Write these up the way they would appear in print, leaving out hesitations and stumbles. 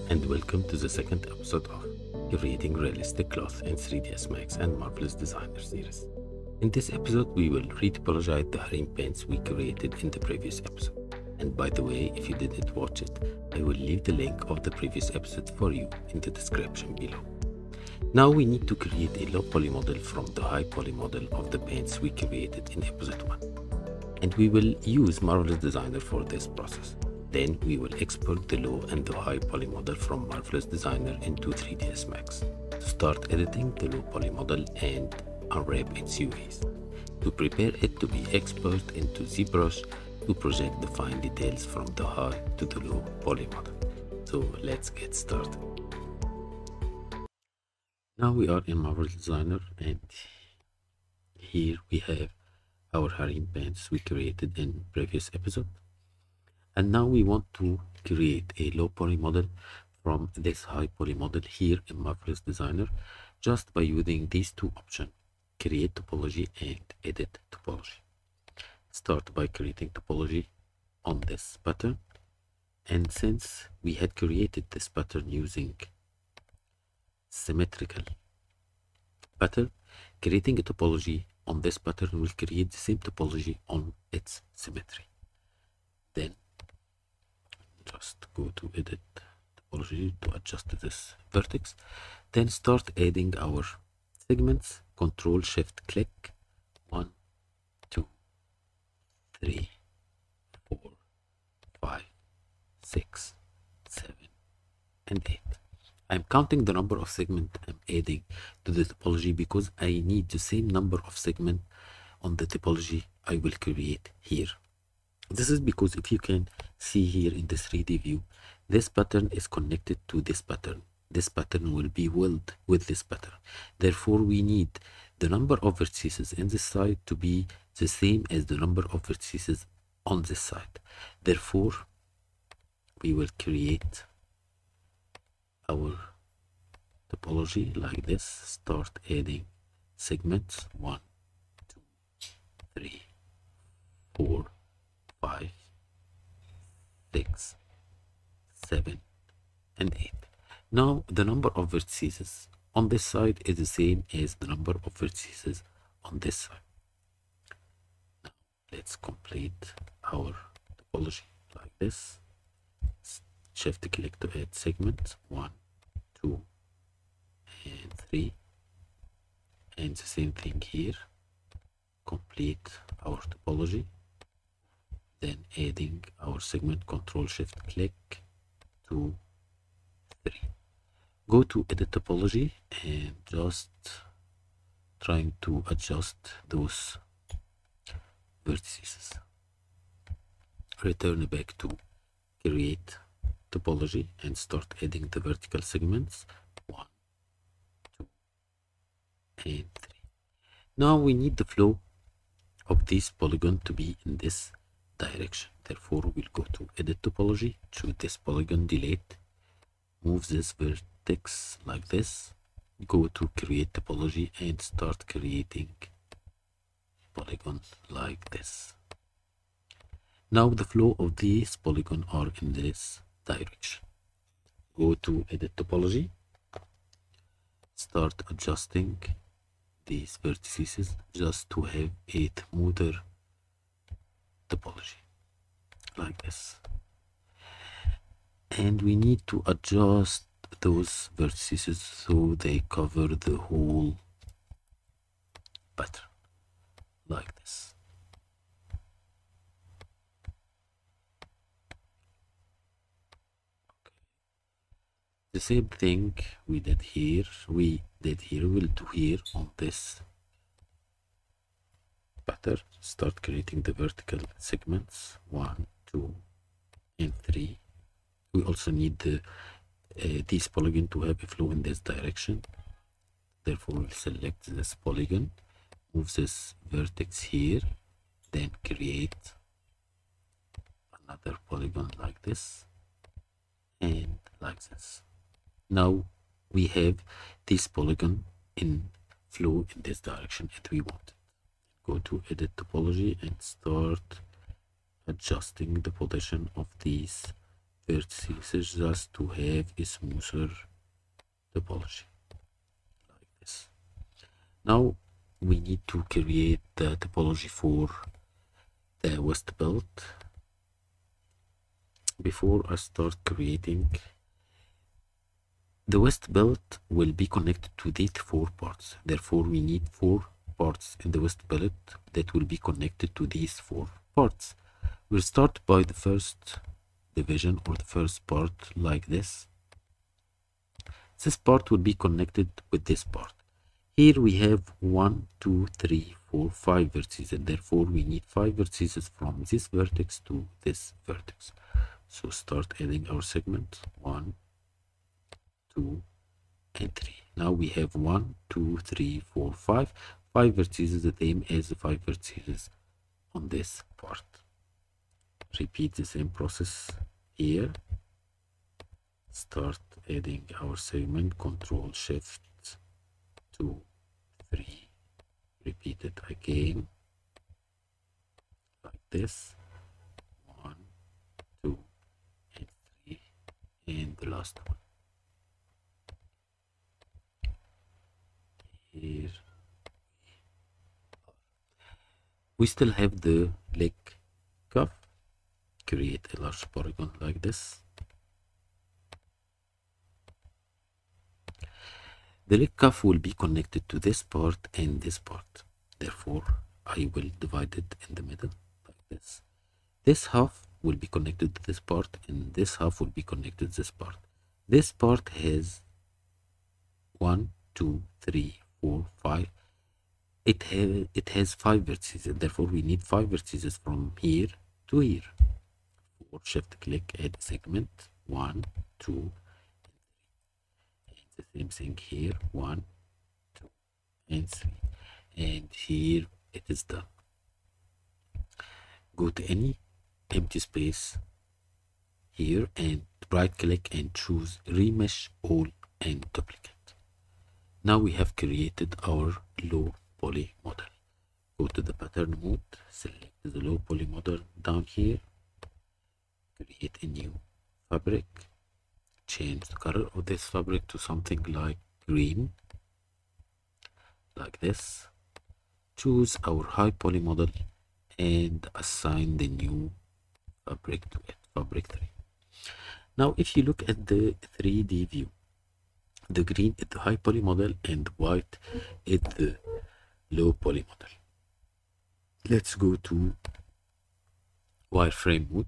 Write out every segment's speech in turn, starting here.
and welcome to the second episode of Creating Realistic Cloth in 3ds Max and Marvelous Designer series. In this episode, we will retopologize the harem paints we created in the previous episode. And by the way, if you didn't watch it, I will leave the link of the previous episode for you in the description below. Now we need to create a low poly model from the high poly model of the paints we created in episode 1. And we will use Marvelous Designer for this process. Then we will export the low and the high poly model from Marvelous Designer into 3ds Max to start editing the low poly model and unwrap its UVs, to prepare it to be exported into Zbrush to project the fine details from the high to the low poly model. So let's get started. Now we are in Marvelous Designer, and here we have our harem paints we created in previous episode. And now we want to create a low poly model from this high poly model here in Marvelous Designer just by using these two options, create topology and edit topology. Start by creating topology on this pattern, and since we had created this pattern using symmetrical pattern, creating a topology on this pattern will create the same topology on its symmetry. Then just go to edit topology to adjust this vertex, then start adding our segments. Control Shift click 1, 2, 3, 4, 5, 6, 7, and 8. I'm counting the number of segments I'm adding to the topology because I need the same number of segments on the topology I will create here. This is because if you can see here in the 3D view, this pattern is connected to this pattern. This pattern will be welded with this pattern. Therefore, we need the number of vertices in this side to be the same as the number of vertices on this side. Therefore, we will create our topology like this. Start adding segments 1, 2, 3, 4, 5, 6, 7, and 8. Now the number of vertices on this side is the same as the number of vertices on this side. Now let's complete our topology like this. Shift click to add segments 1, 2, and 3, and the same thing here. Complete our topology. Then adding our segment, Control Shift click 2, 3. Go to edit topology and just trying to adjust those vertices. Return back to create topology and start adding the vertical segments 1, 2, and 3. Now we need the flow of this polygon to be in this direction. Therefore, we'll go to edit topology, choose this polygon, delete, move this vertex like this, go to create topology and start creating polygons like this. Now the flow of these polygons are in this direction. Go to edit topology, start adjusting these vertices just to have a smoother topology like this, and we need to adjust those vertices so they cover the whole pattern like this. Okay. The same thing we did here, we'll do here on this pattern. Start creating the vertical segments 1, 2, and 3. We also need this polygon to have a flow in this direction. Therefore, we'll select this polygon, move this vertex here, then create another polygon like this and like this. Now we have this polygon in flow in this direction and we want it. Go to edit topology and start adjusting the position of these vertices just to have a smoother topology like this. Now we need to create the topology for the west belt. Before I start creating, the west belt will be connected to these 4 parts. Therefore, we need 4 parts in the west belt that will be connected to these 4 parts. We'll start by the first division or the first part like this. This part will be connected with this part. Here we have 1, 2, 3, 4, 5 vertices, and therefore we need 5 vertices from this vertex to this vertex. So start adding our segment 1, 2, and 3. Now we have 1, 2, 3, 4, 5. 5 vertices, the same as the 5 vertices on this part. Repeat the same process here. Start adding our segment, Control Shift 2, 3. Repeat it again like this. 1, 2, and 3, and the last one. Here we still have the leg cuff. Create a large polygon like this. The leg cuff will be connected to this part and this part. Therefore, I will divide it in the middle like this. This half will be connected to this part, and this half will be connected to this part. This part has 1, 2, 3, 4, 5. It has 5 vertices, and therefore we need 5 vertices from here to here. For shift click, add segment 1, 2, and 3. And the same thing here, 1, 2, and 3. And here it is done. Go to any empty space here and right click and choose remesh all and duplicate. Now we have created our low poly model. Go to the pattern mode, select the low poly model down here, create a new fabric, change the color of this fabric to something like green, like this. Choose our high poly model and assign the new fabric to it, fabric 3. Now if you look at the 3D view, the green is the high poly model and white is the low poly model. Let's go to wireframe mode.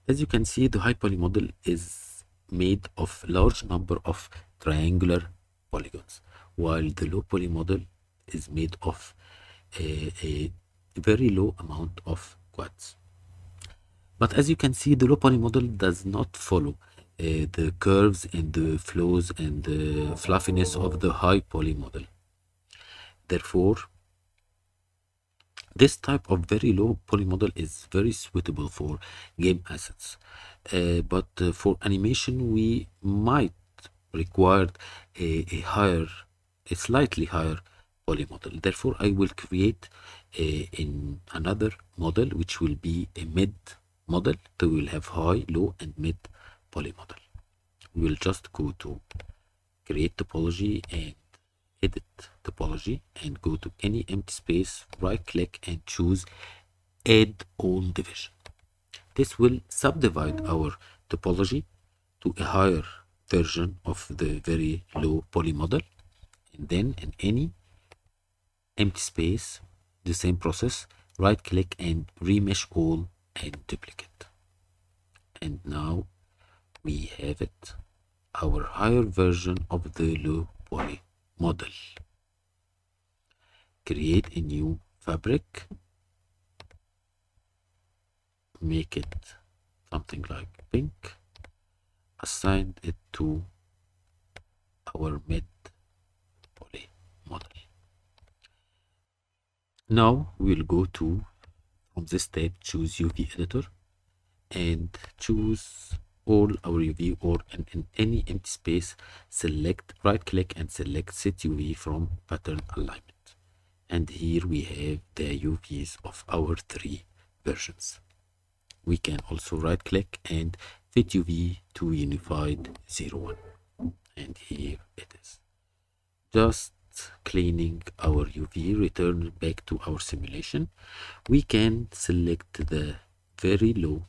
As you can see, the high poly model is made of large number of triangular polygons, while the low poly model is made of a very low amount of quads. But as you can see, the low poly model does not follow the curves and the flows and the fluffiness of the high poly model. Therefore, this type of very low poly model is very suitable for game assets. But for animation, we might require a slightly higher poly model. Therefore, I will create in another model, which will be a mid model. So we will have high, low, and mid poly model. We will just go to create topology and edit topology and go to any empty space, right click and choose add all division. This will subdivide our topology to a higher version of the very low poly model, and then in any empty space, the same process, right click and remesh all and duplicate. And now we have it, our higher version of the low poly model. Create a new fabric, make it something like pink, assign it to our mid poly model. Now we'll go to, from this tab, choose UV editor and choose all our UV, or in any empty space, select, right click and select set UV from pattern alignment. And here we have the UVs of our 3 versions. We can also right click and fit UV to unified 01, and here it is. Just cleaning our UV, return back to our simulation. We can select the very low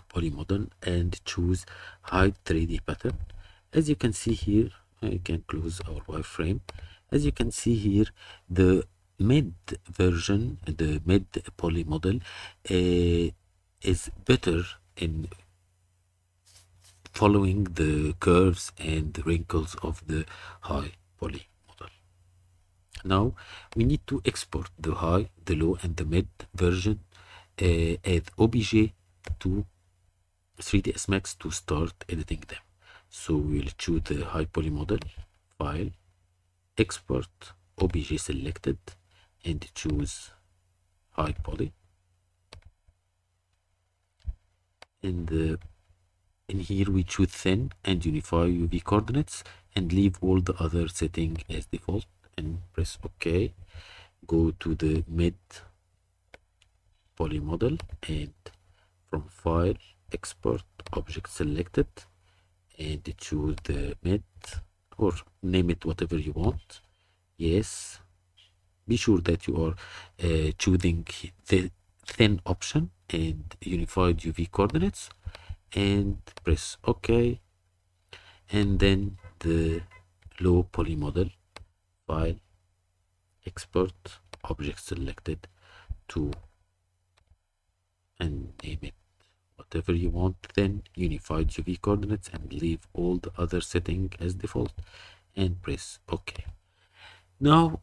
poly model and choose hide 3D pattern. As you can see here, I can close our wireframe. As you can see here, the mid version, the mid poly model is better in following the curves and the wrinkles of the high poly model. Now we need to export the high, the low, and the mid version as OBJ to 3ds Max to start editing them. So we will choose the high poly model, file, export, OBJ selected, and choose high poly. And in here we choose thin and unify UV coordinates and leave all the other settings as default and press OK. Go to the mid poly model and from file, export, object selected, and choose the mid, or name it whatever you want. Yes, be sure that you are choosing the thin option and unified UV coordinates, and press OK. And then the low poly model, file, export, object selected, to, and name it whatever you want, then unified UV coordinates, and leave all the other settings as default and press OK. Now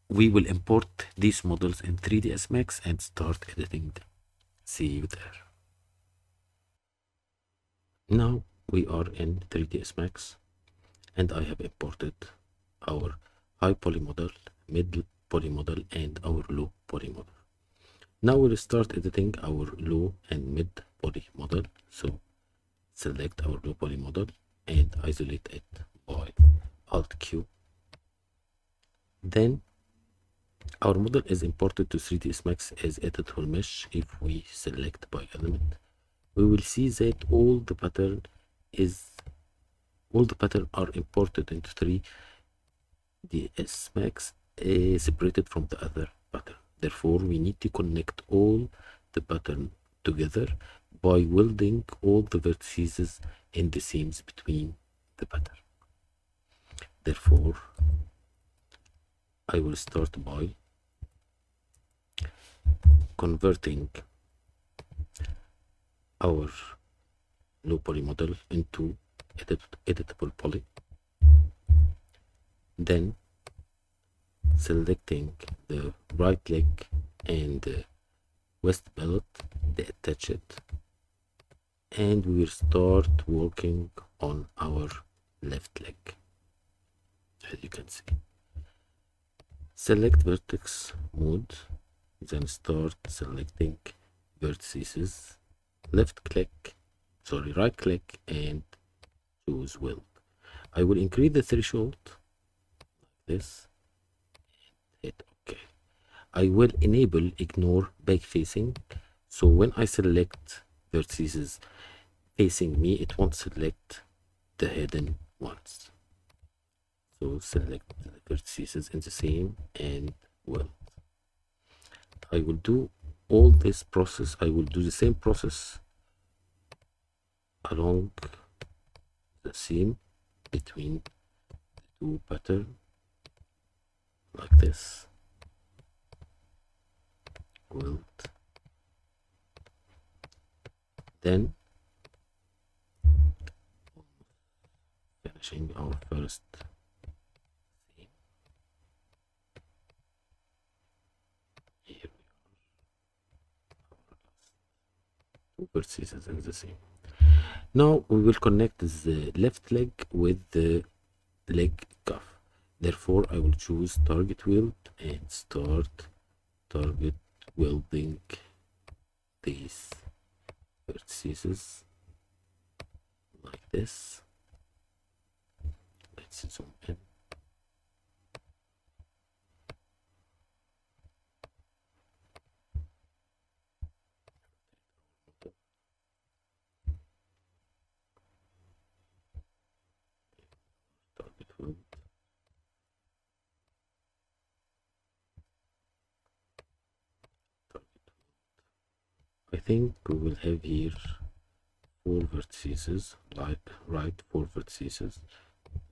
we will import these models in 3ds Max and start editing them. See you there. Now we are in 3ds Max and I have imported our high poly model, mid poly model, and our low poly model. Now we'll start editing our low and mid poly model. So select our low poly model and isolate it by Alt Q. Then our model is imported to 3ds Max as editable mesh. If we select by element, we will see that all the pattern are imported into 3ds Max separated from the other pattern. Therefore, we need to connect all the pattern together by welding all the vertices in the seams between the pattern. Therefore, I will start by converting our low poly model into editable poly. Then selecting the right leg and the west palette, detach it, and we will start working on our left leg. As you can see, select vertex mode, then start selecting vertices, right click and choose weld. I will increase the threshold like this, hit OK. I will enable ignore back facing, so when I select vertices facing me, it won't select the hidden ones. So select the vertices in the same and weld. I will do all this process. I will do the same process along the seam between the two patterns like this. Weld. Then finishing our first seam. Here we are. Two vertices in the seam. Now we will connect the left leg with the leg cuff. Therefore, I will choose target weld and start target welding these vertices like this. Let's zoom in. think we will have here 4 vertices, like right 4 vertices.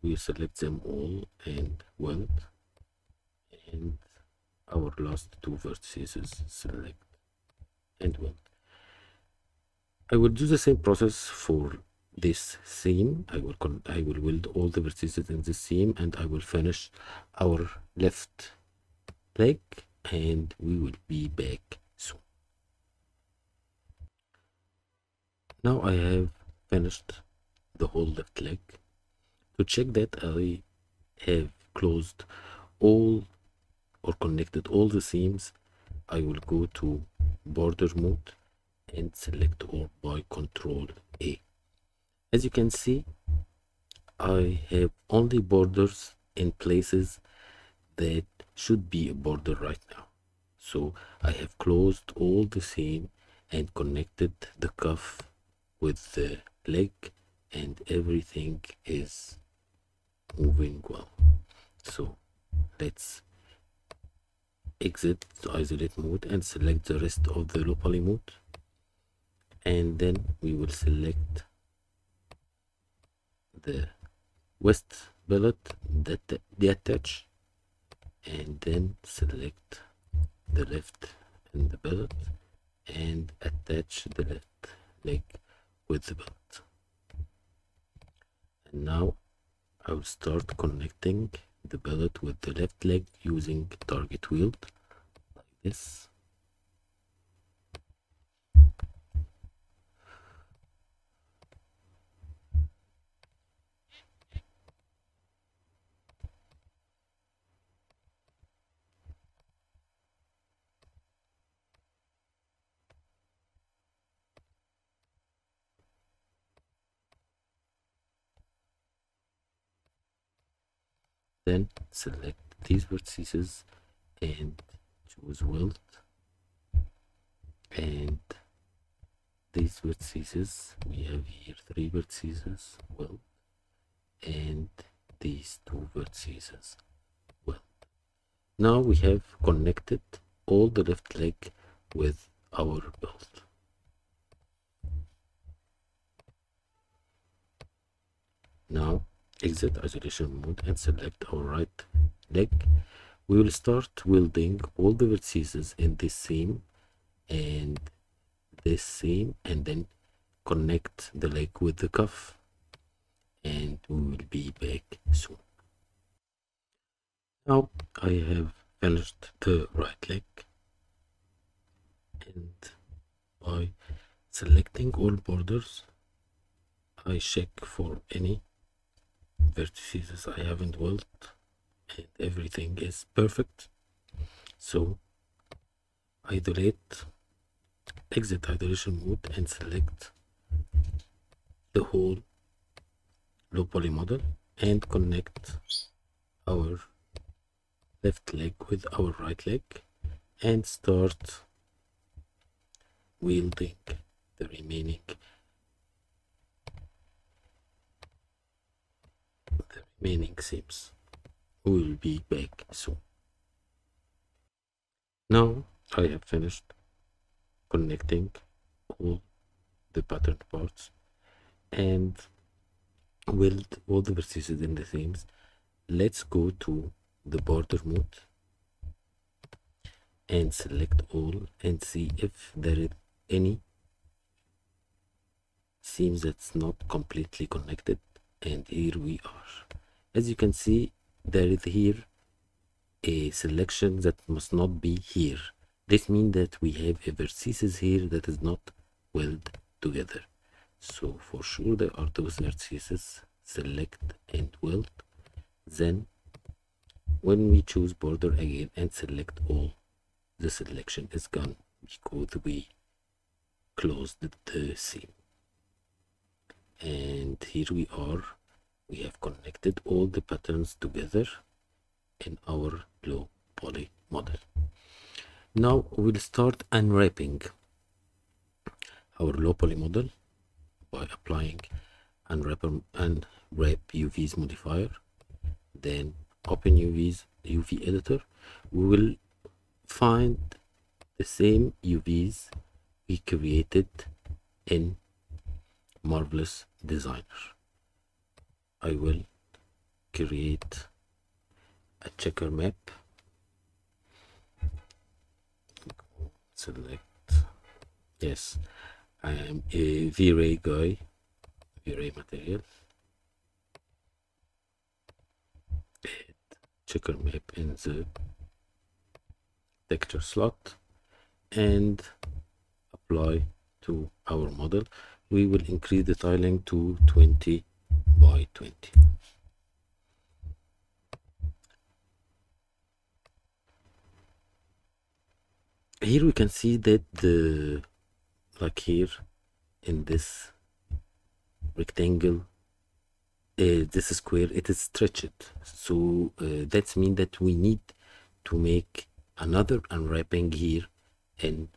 We select them all and weld, and our last 2 vertices select and weld. I will do the same process for this seam. I will weld all the vertices in this seam, and I will finish our left leg, and we will be back soon. Now I have finished the whole left leg. To check that I have closed all or connected all the seams, I will go to border mode and select all by Control A. As you can see, I have only borders in places that should be a border right now. So I have closed all the seam and connected the cuff with the leg, and everything is moving well. So let's exit to isolate mode and select the rest of the low poly mode, and then we will select the west billet, the attach, and then select the left and the billet and attach the left leg with the billet. And now I will start connecting the billet with the left leg using target weld like this. Then select these vertices and choose weld, and these vertices, we have here 3 vertices weld, and these 2 vertices weld. Now we have connected all the left leg with our belt. Now exit isolation mode and select our right leg. We will start welding all the vertices in this seam and this seam, and then connect the leg with the cuff, and we will be back soon. Now I have finished the right leg, and by selecting all borders I check for any vertices I haven't welded, and everything is perfect. So exit isolation mode and select the whole low poly model and connect our left leg with our right leg and start welding the remaining seams. We will be back soon. Now I have finished connecting all the pattern parts and weld all the vertices in the seams. Let's go to the border mode and select all and see if there is any seams that's not completely connected, and here we are. As you can see, there is here a selection that must not be here. This means that we have a vertices here that is not welded together. So for sure there are those vertices, select and weld. Then when we choose border again and select all, the selection is gone because we closed the seam. And here we are. We have connected all the patterns together in our low poly model. Now we'll start unwrapping our low poly model by applying unwrap UVs modifier. Then open UV editor. We will find the same UVs we created in Marvelous Designer. I will create a checker map. Select, yes, I am a V-Ray guy, V-Ray material. Add checker map in the texture slot and apply to our model. We will increase the tiling to 20 by 20. Here we can see that like here in this rectangle, this square, it is stretched. So that's mean that we need to make another unwrapping here in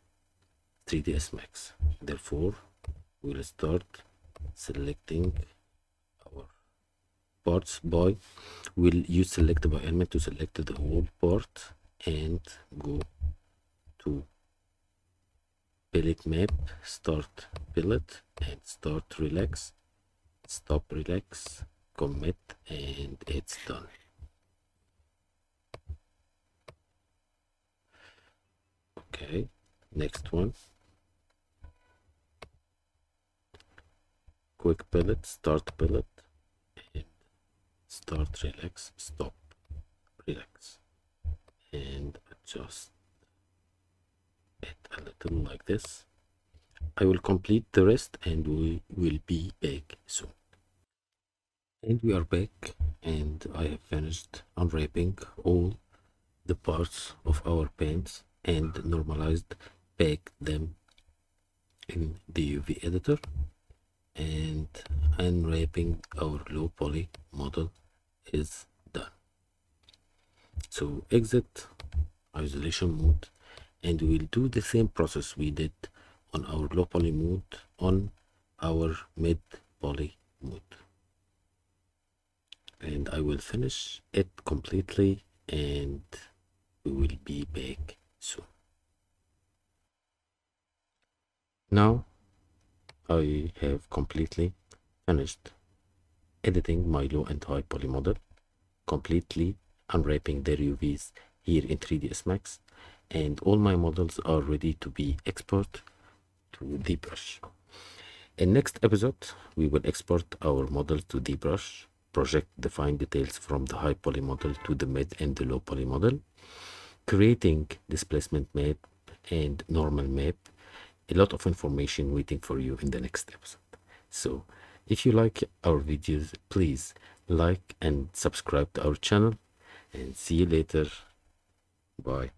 3ds Max. Therefore, we'll start selecting our parts by, we'll use select by element to select the whole part and go to palette map, start palette and start relax, stop relax, commit, and it's done. Okay, next one. Quick palette, start palette, and start relax, stop relax, and adjust it a little like this. I will complete the rest and we will be back soon. And we are back, and I have finished unwrapping all the parts of our paints and normalized back them in the UV editor, and unwrapping our low poly model is done. So exit isolation mode, and we'll do the same process we did on our low poly mode on our mid poly mode, and I will finish it completely and we will be back soon. Now I have completely finished editing my low and high poly model, completely unwrapping their UVs here in 3ds Max, and all my models are ready to be exported to Zbrush. In next episode, we will export our model to Zbrush, project the fine details from the high poly model to the mid and the low poly model, creating displacement map and normal map. A lot of information waiting for you in the next episode. So if you like our videos, please like and subscribe to our channel, and see you later. Bye.